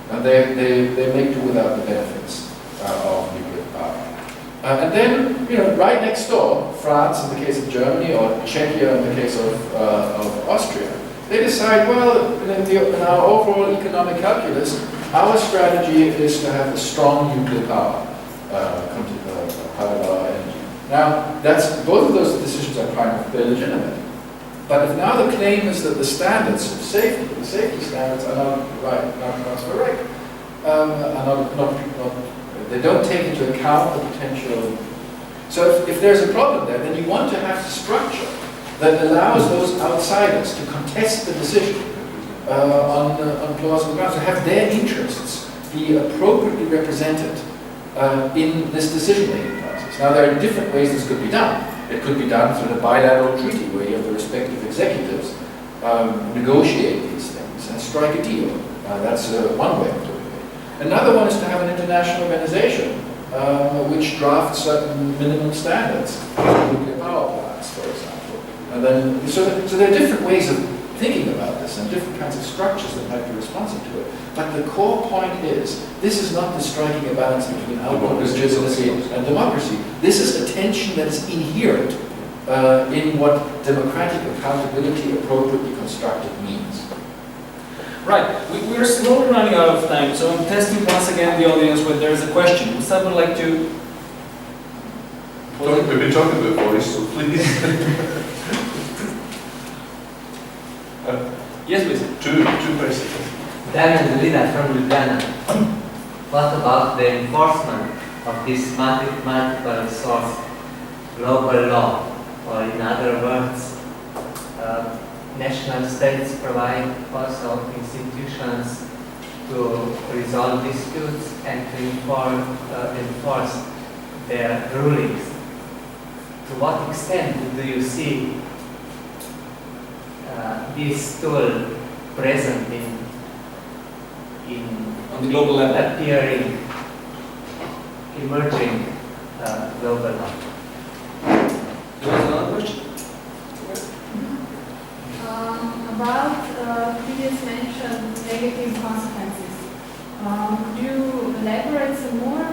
And they make do without the benefits of nuclear power. And then, right next door, France in the case of Germany, or Czechia in the case of Austria, they decide, well, in our overall economic calculus, our strategy is to have a strong nuclear power, part of our energy. Now, both of those decisions are kind of legitimate. But if now the claim is that the standards of safety, the safety standards are not right, not correct, they don't take into account the potential. So if there's a problem there, then you want to have the structure that allows those outsiders to contest the decision on plausible grounds, to have their interests be appropriately represented in this decision-making process. Now, there are different ways this could be done. It could be done through a bilateral treaty where you have the respective executives negotiate these things and strike a deal. That's one way of doing it. Another one is to have an international organization which drafts certain minimum standards for nuclear power plants, for example. And then, so there are different ways of thinking about this and different kinds of structures that might be responsive to it. But the core point is, this is not the striking a balance between output, legitimacy, and democracy. This is a tension that is inherent in what democratic accountability appropriately constructed means. Right, we're slowly running out of time, so I'm testing once again the audience when there's a question. Would someone like to? We've been talking about voice, so please. Yes, please. Two questions. Daniel Lina from Ljubljana. What about the enforcement of this multiple source global law? Or in other words, national states provide also institutions to resolve disputes and to enforce their rulings. To what extent do you see this tool present in on the global level. appearing, emerging global law. There was another question? About previous mentioned negative consequences. Could you elaborate some more?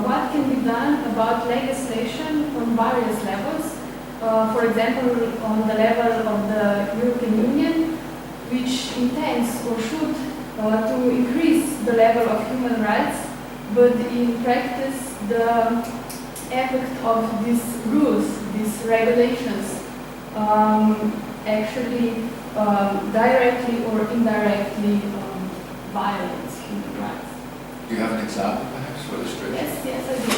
What can be done about legislation on various levels? For example, on the level of the European Union, which intends or should to increase the level of human rights, but in practice the effect of these rules, these regulations, actually directly or indirectly violates human rights. Do you have an example perhaps for illustration? Yes, I do.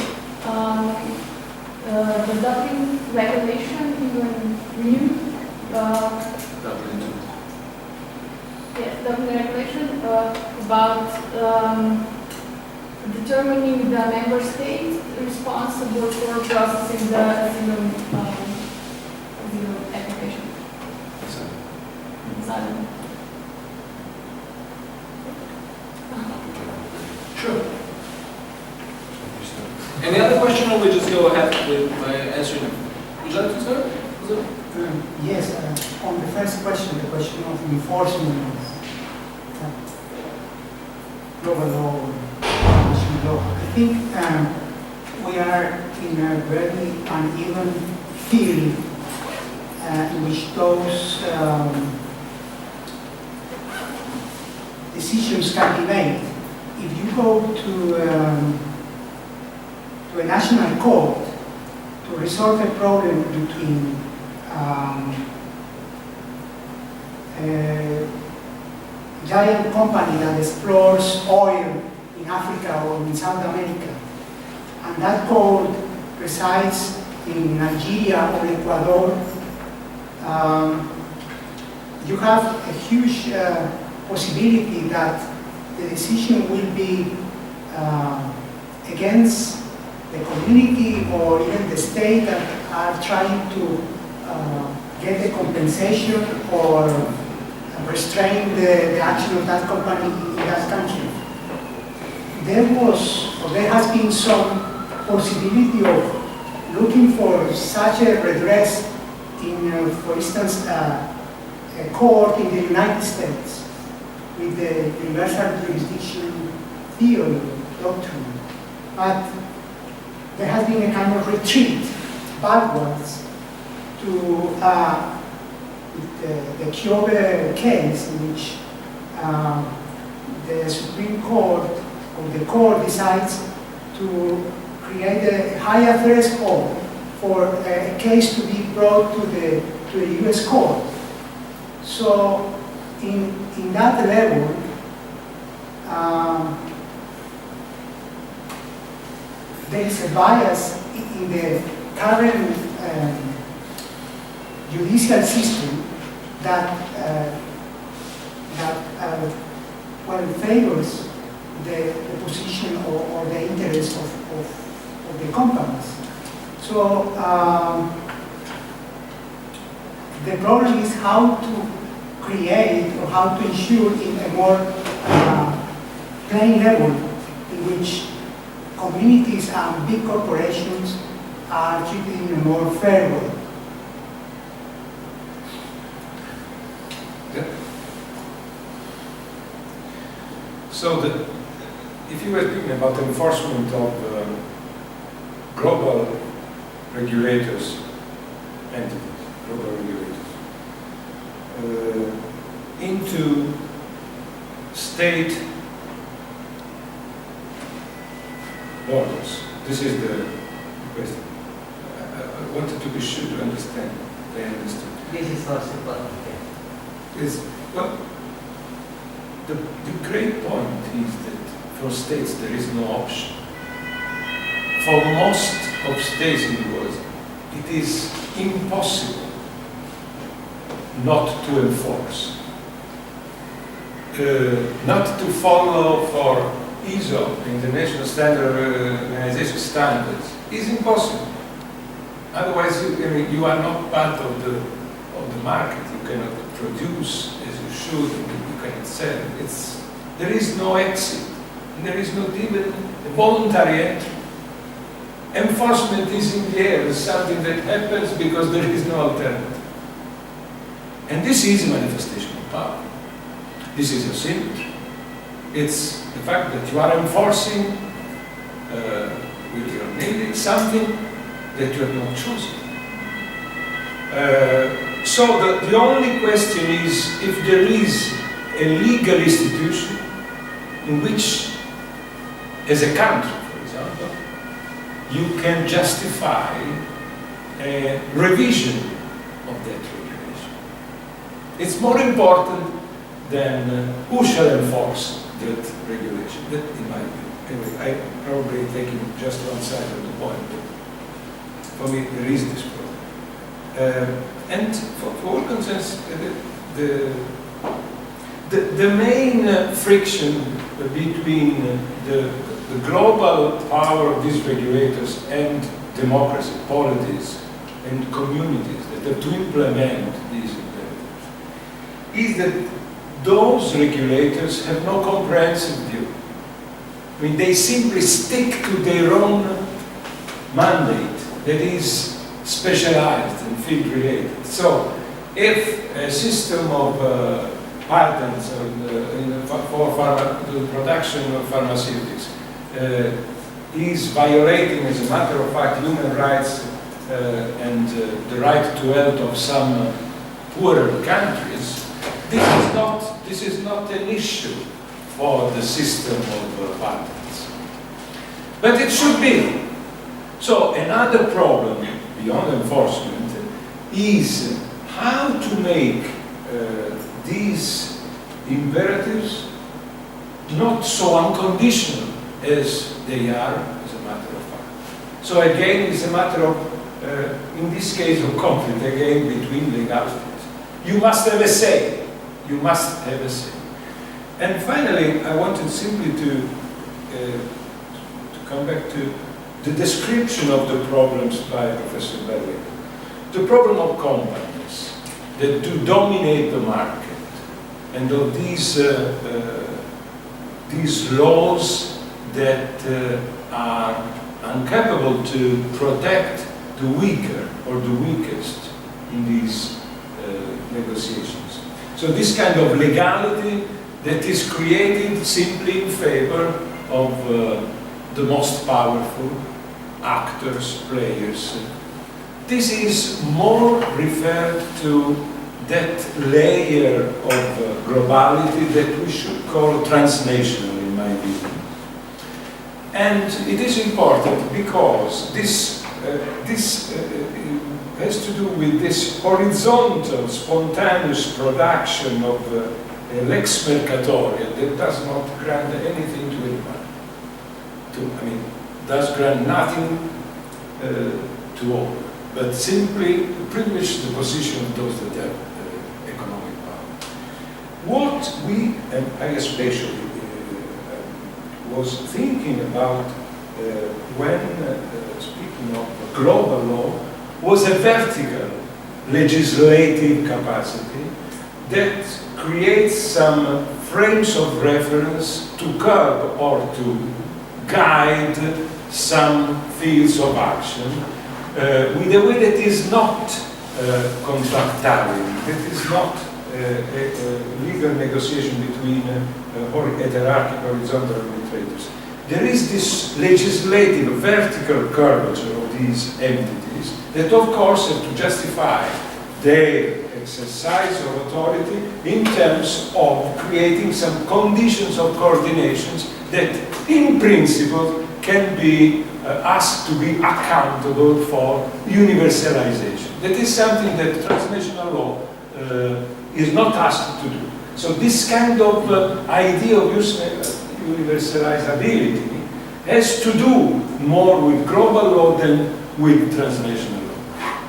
The Dublin regulation, even renewed. Yes, Dublin regulation about determining the member state responsible for processing the asylum application. Asylum. Sure. Any other question, or we just go ahead with my answering them? Would you like to start? Yes, on the first question, the question of enforcement of global law or international law, I think we are in a very uneven field in which those decisions can be made. If you go to a national court to resolve a problem between a giant company that explores oil in Africa or in South America, and that court resides in Nigeria or Ecuador, you have a huge possibility that the decision will be against the community or even the state that are trying to get the compensation or restrain the action of that company in that country. There has been some possibility of looking for such a redress in, for instance, a court in the United States with the universal jurisdiction theory doctrine. But there has been a kind of retreat backwards to the Kyobe case, in which the Supreme Court or the court decides to create a higher threshold for a case to be brought to the US court. So in that level, there is a bias in the current judicial system that favors the position or the interest of the companies. So the problem is how to create or how to ensure in a more plain level in which communities and big corporations are treated in a more fair way. Yeah. So if you were speaking about enforcement of global regulators, entities, global regulators, into state borders. This is the question. I wanted to be sure to understand. I understood. This is also important. Well, the great point is that for states there is no option. For most of states in the world, it is impossible not to enforce, not to follow for ISO, International Standard Organization standards, is impossible. Otherwise, you are not part of the market. You cannot produce as you should. You cannot sell. There is no exit There is not even a voluntary entry. Enforcement is in the air, it's something that happens because there is no alternative. And this is a manifestation of power. This is a symmetry. It's the fact that you are enforcing with your neighbor something that you have not chosen. So the only question is if there is a legal institution in which, as a country, for example, you can justify a revision of that regulation. It's more important than who shall enforce that regulation. That, in my view. Anyway, I'm probably taking just one side of the point, but for me there is this problem. And for all concerns, the main friction between the global power of these regulators and democracy, polities, and communities that have to implement these imperatives is that those regulators have no comprehensive view. I mean, they simply stick to their own mandate that is specialized and field related. So, if a system of patents for the production of pharmaceuticals is violating, as a matter of fact, human rights and the right to health of some poorer countries, this is not an issue for the system of patents. But it should be. So another problem beyond enforcement is how to make these imperatives not so unconditional as they are, as a matter of fact. So again, it's a matter of, in this case, of conflict, again, between legalities. You must have a say. You must have a say. And finally, I wanted simply to come back to the description of the problems by Professor Berwick. The problem of companies that do dominate the market, and of these laws that are incapable to protect the weaker or the weakest in these negotiations. So this kind of legality that is created simply in favor of the most powerful actors, players. This is more referred to that layer of globality that we should call transnational, in my view. And it is important because this has to do with this horizontal, spontaneous production of a lex mercatoria that does not grant anything to anyone. Does grant nothing to all, but simply privilege the position of those that have economic power. What we, and I especially was thinking about when speaking of global law, was a vertical legislative capacity that creates some frames of reference to curb or to guide some fields of action with a way that is not contractarian, that is not a legal negotiation between hierarchical horizontal arbitrators. There is this legislative vertical curvature of these entities that of course have to justify their exercise of authority in terms of creating some conditions of coordinations that in principle can be asked to be accountable for universalization. That is something that transnational law is not asked to do. So this kind of idea of universalizability has to do more with global law than with transnational law.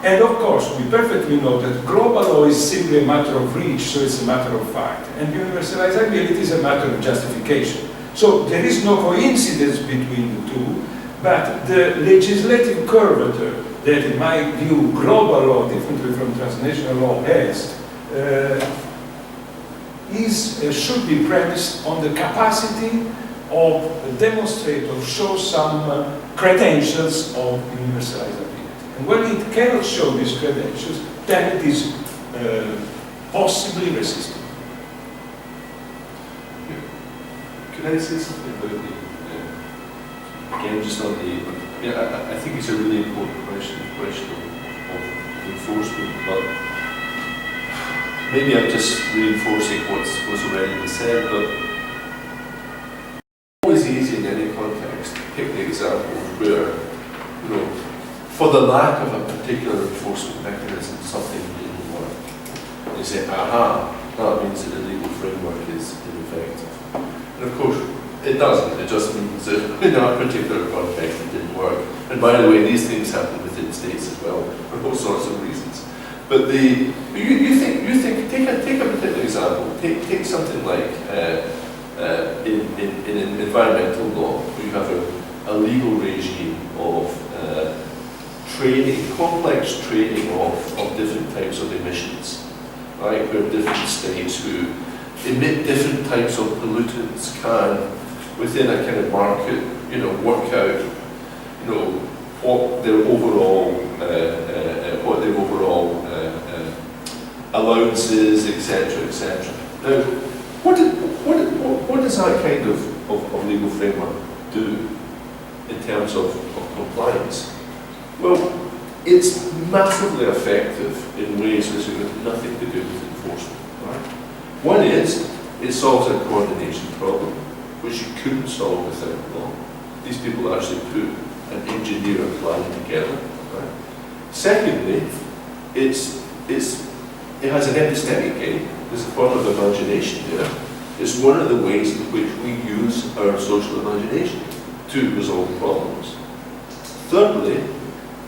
And of course, we perfectly know that global law is simply a matter of reach, so it's a matter of fact. And universalizability is a matter of justification. So there is no coincidence between the two, but the legislative curvature that, in my view, global law, differently from transnational law, has, should be premised on the capacity or demonstrate or show some credentials of universalizability. And when it cannot show these credentials, then it is possibly resistant. Can I say something about the, again, just on the, I think it's a really important question of enforcement, but maybe I'm just reinforcing what's already been said, but it's always easy in any context to pick the example where, for the lack of a particular enforcement mechanism, something didn't work. And you say, aha, that means that the legal framework is ineffective. And of course, it doesn't. It just means that in our particular context it didn't work. And by the way, these things happen within states as well, for all sorts of reasons. But you think, take a particular example. Take something like in environmental law, where you have a legal regime of complex trading of different types of emissions, right? Where different states who emit different types of pollutants can, within a kind of market, work out, what their overall allowances, etc., etc. Now, what does that kind of legal framework do in terms of compliance? Well, it's massively effective in ways which have nothing to do with enforcement. Right? One is, it solves a coordination problem, which you couldn't solve without law. These people actually put an engineer plan together. Right? Secondly, it has an epistemic gain. There's a form of imagination there. It's one of the ways in which we use our social imagination to resolve problems. Thirdly,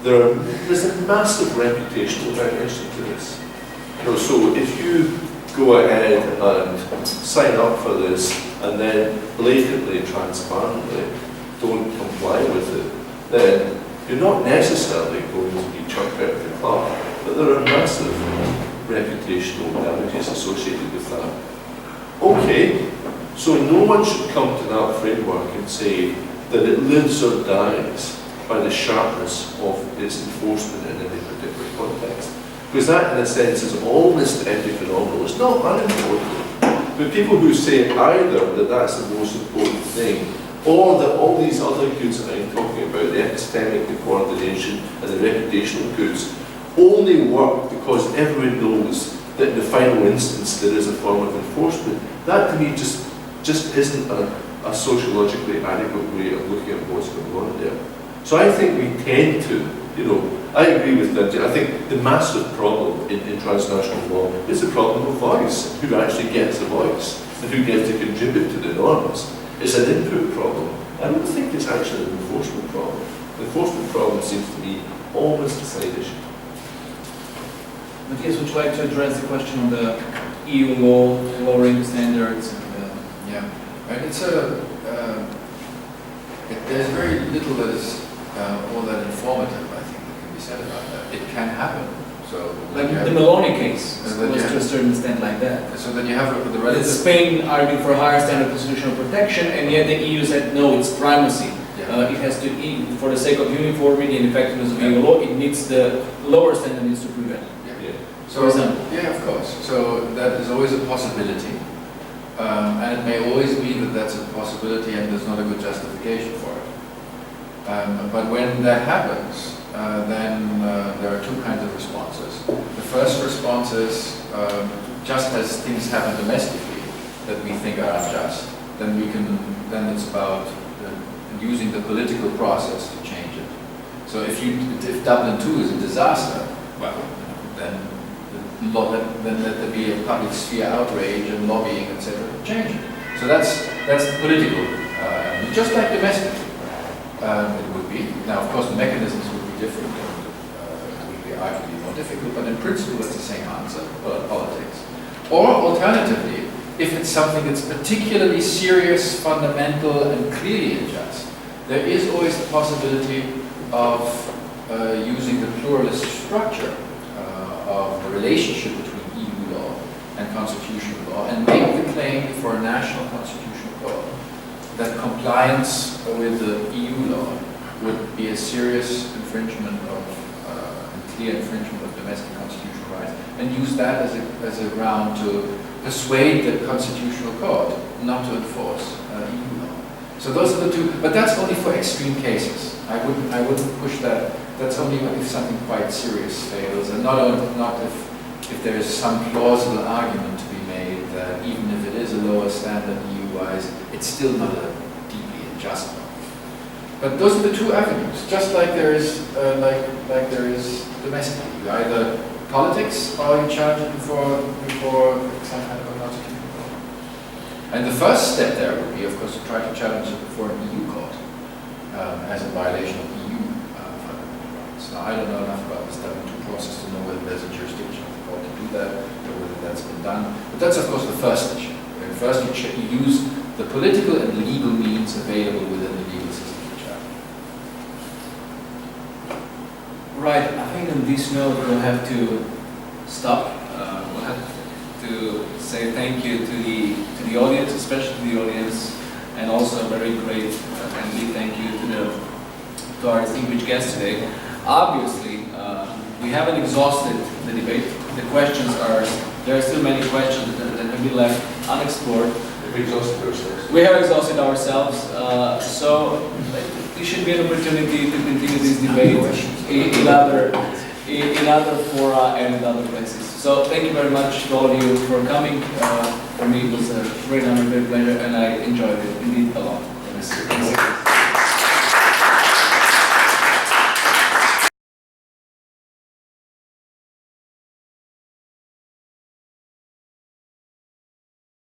there's a massive reputational dimension to this. So if you go ahead and sign up for this and then blatantly, transparently don't comply with it, then you're not necessarily going to be chucked out of the club, but there are massive reputational damages associated with that. Okay, so no one should come to that framework and say that it lives or dies by the sharpness of its enforcement in any particular context. Because that, in a sense, is almost epiphenomenal. It's not unimportant. But people who say either that that's the most important thing, or that all these other goods that I'm talking about, the epistemic, the coordination, and the reputational goods, only work because everyone knows that in the final instance there is a form of enforcement, that to me just isn't a sociologically adequate way of looking at what's going on there. So I think we tend to, I agree with that. I think the massive problem in transnational law is the problem of voice, who actually gets a voice, and who gets to contribute to the norms. It's an input problem. I don't think it's actually an enforcement problem. The enforcement problem seems to be almost a side issue. Matthias, would you like to address the question on the EU law, lowering standards? Yeah, and there's very little that is all that informative, I think, that can be said about that. It can happen. So like the Maloney case was to a certain extent like that. So then you have the relative... Spain argued for a higher standard of constitutional protection, and yet the EU said no, it's primacy. Yeah. It has to, for the sake of uniformity and effectiveness of EU law, it needs the lower standard needs to prevail. So, yeah, of course. So that is always a possibility. And it may always be that that's a possibility and there's not a good justification for it. But when that happens, then there are two kinds of responses. The first response is, just as things happen domestically that we think are unjust, then it's about using the political process to change it. So if Dublin 2 is a disaster, well, then let there be a public sphere outrage and lobbying, etc. to change it. So that's the political, just like domestically it would be. Now, of course, the mechanisms would be different and would be arguably more difficult, but in principle it's the same answer, politics. Or alternatively, if it's something that's particularly serious, fundamental, and clearly unjust, there is always the possibility of using the pluralist structure of the relationship between EU law and constitutional law and make the claim for a national constitutional code. that compliance with the EU law would be a serious infringement of, clear infringement of domestic constitutional rights, and use that as a ground to persuade the constitutional court not to enforce EU law. So those are the two, but that's only for extreme cases. I wouldn't push that. That's only if something quite serious fails, and not if there is some plausible argument to be made that even if it is a lower standard EU-wise, it's still not a deeply unjust one. But those are the two avenues, just like there is like there is domestically. You either politics or you challenge it before some kind of a constitutional court. And the first step there would be, of course, to try to challenge it before an EU court as a violation of EU fundamental rights. Now, I don't know enough about the step 2 process to know whether there's a jurisdiction of the court to do that or whether that's been done. But that's, of course, the first issue. And first, you use the political and legal means available within the legal system. Right, I think on this note we'll have to stop. We'll have to say thank you to the audience, especially to the audience, and also a very great and big thank you to our distinguished guests today. Obviously, we haven't exhausted the debate. The questions there are still many questions that have been left unexplored. We've exhausted ourselves. We have exhausted ourselves, so there should be an opportunity to continue this debate in other fora and in other places. So thank you very much to all of you for coming. For me, it was a great honor, great pleasure, and I enjoyed it indeed a lot.